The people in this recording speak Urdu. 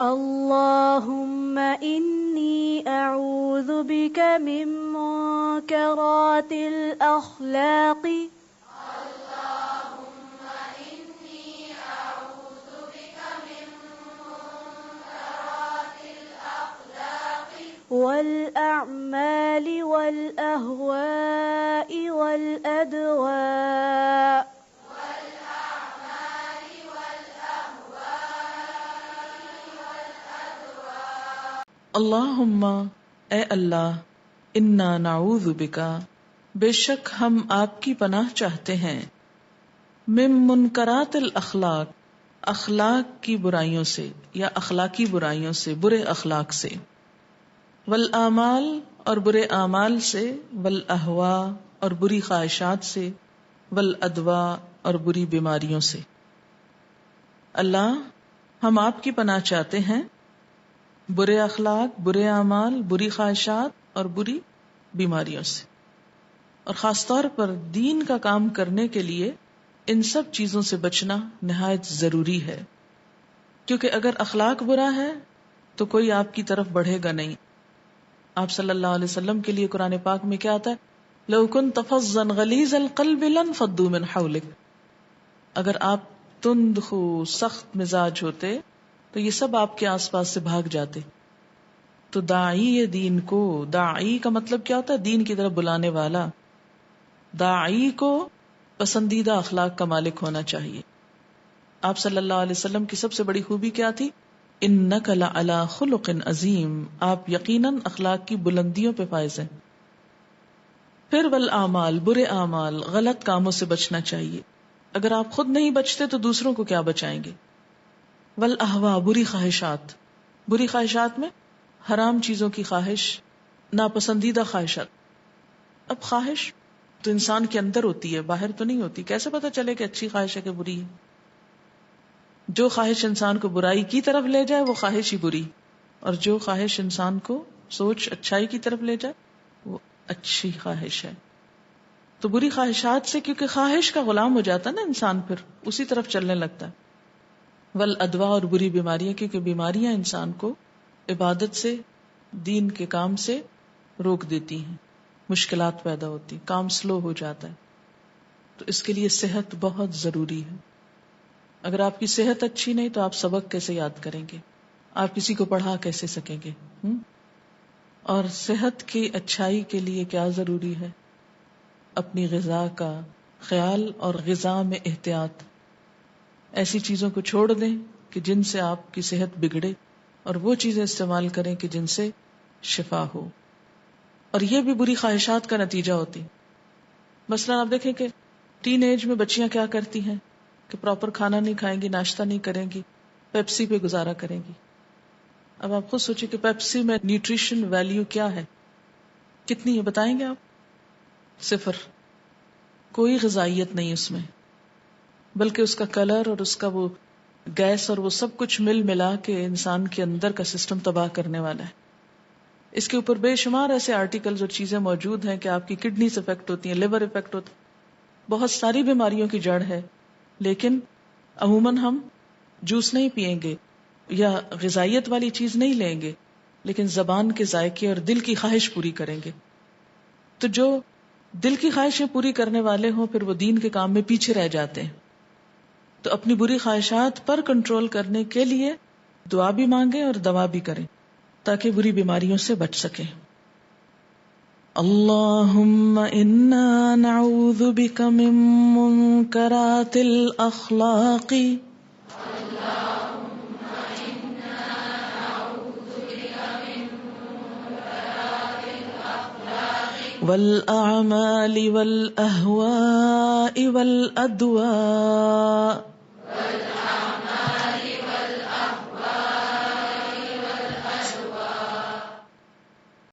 اللهم إني أعوذ بك من منكرات الأخلاق والأعمال والأهواء والأدواء اللہم اے اللہ، انا نعوذ بکا بے شک ہم آپ کی پناہ چاہتے ہیں، من منکرات الاخلاق اخلاق کی برائیوں سے یا اخلاقی برائیوں سے، برے اخلاق سے، والاعمال اور برے اعمال سے، والاہواء اور بری خواہشات سے، والادواء اور بری بیماریوں سے۔ اللہ ہم آپ کی پناہ چاہتے ہیں برے اخلاق، برے اعمال، بری خواہشات اور بری بیماریوں سے، اور خاص طور پر دین کا کام کرنے کے لیے ان سب چیزوں سے بچنا نہایت ضروری ہے، کیونکہ اگر اخلاق برا ہے تو کوئی آپ کی طرف بڑھے گا نہیں۔ آپ صلی اللہ علیہ وسلم کے لیے قرآن پاک میں کیا آتا ہے؟ لَوْ كُنْتَ فَظًّا غَلِيظَ الْقَلْبِ لَانفَضُّوا مِنْ حَوْلِكَ، اگر آپ تند خو سخت مزاج ہوتے تو یہ سب آپ کے آس پاس سے بھاگ جاتے۔ تو داعی دین کو، داعی کا مطلب کیا ہوتا ہے؟ دین کی طرف بلانے والا۔ داعی کو پسندیدہ اخلاق کا مالک ہونا چاہیے۔ آپ صلی اللہ علیہ وسلم کی سب سے بڑی خوبی کیا تھی؟ انک لعلی خلق عظیم، آپ یقیناً اخلاق کی بلندیوں پہ فائز ہیں۔ پھر والاعمال، برے اعمال، غلط کاموں سے بچنا چاہیے۔ اگر آپ خود نہیں بچتے تو دوسروں کو کیا بچائیں گے؟ والاہواء، بری خواہشات، بری خواہشات میں حرام چیزوں کی خواہش، ناپسندیدہ خواہشات۔ اب خواہش تو انسان کے اندر ہوتی ہے، باہر تو نہیں ہوتی، کیسے پتا چلے کہ اچھی خواہش ہے کہ بری ہے؟ جو خواہش انسان کو برائی کی طرف لے جائے وہ خواہش ہی بری، اور جو خواہش انسان کو سوچ اچھائی کی طرف لے جائے وہ اچھی خواہش ہے۔ تو بری خواہشات سے، کیونکہ خواہش کا غلام ہو جاتا ہے نا انسان، پھر اسی طرف چلنے لگتا ہے۔ والادواء، اور بری بیماریاں، کیونکہ بیماریاں انسان کو عبادت سے، دین کے کام سے روک دیتی ہیں، مشکلات پیدا ہوتی، کام سلو ہو جاتا ہے۔ تو اس کے لیے صحت بہت ضروری ہے۔ اگر آپ کی صحت اچھی نہیں تو آپ سبق کیسے یاد کریں گے؟ آپ کسی کو پڑھا کیسے سکیں گے؟ اور صحت کی اچھائی کے لیے کیا ضروری ہے؟ اپنی غذا کا خیال اور غذا میں احتیاط۔ ایسی چیزوں کو چھوڑ دیں کہ جن سے آپ کی صحت بگڑے، اور وہ چیزیں استعمال کریں کہ جن سے شفا ہو۔ اور یہ بھی بری خواہشات کا نتیجہ ہوتی۔ مثلا آپ دیکھیں کہ ٹین ایج میں بچیاں کیا کرتی ہیں کہ پراپر کھانا نہیں کھائیں گی، ناشتہ نہیں کریں گی، پیپسی پہ گزارا کریں گی۔ اب آپ خود سوچیں کہ پیپسی میں نیوٹریشن ویلیو کیا ہے، کتنی ہے بتائیں گے آپ؟ 0، کوئی غذائیت نہیں اس میں، بلکہ اس کا کلر اور اس کا وہ گیس اور وہ سب کچھ مل ملا کے انسان کے اندر کا سسٹم تباہ کرنے والا ہے۔ اس کے اوپر بے شمار ایسے آرٹیکلز اور چیزیں موجود ہیں کہ آپ کی کڈنیز افیکٹ ہوتی ہیں، لیور افیکٹ ہوتا ہے، بہت ساری بیماریوں کی جڑ ہے۔ لیکن عموماً ہم جوس نہیں پیئیں گے یا غذائیت والی چیز نہیں لیں گے، لیکن زبان کے ذائقے اور دل کی خواہش پوری کریں گے۔ تو جو دل کی خواہشیں پوری کرنے والے ہوں پھر وہ دین کے کام میں پیچھے رہ جاتے ہیں۔ تو اپنی بری خواہشات پر کنٹرول کرنے کے لیے دعا بھی مانگیں اور دوا بھی کریں تاکہ بری بیماریوں سے بچ سکیں۔ اللہم انا نعوذ بک من منکرات الاخلاق والاعمال والاہواء والادواء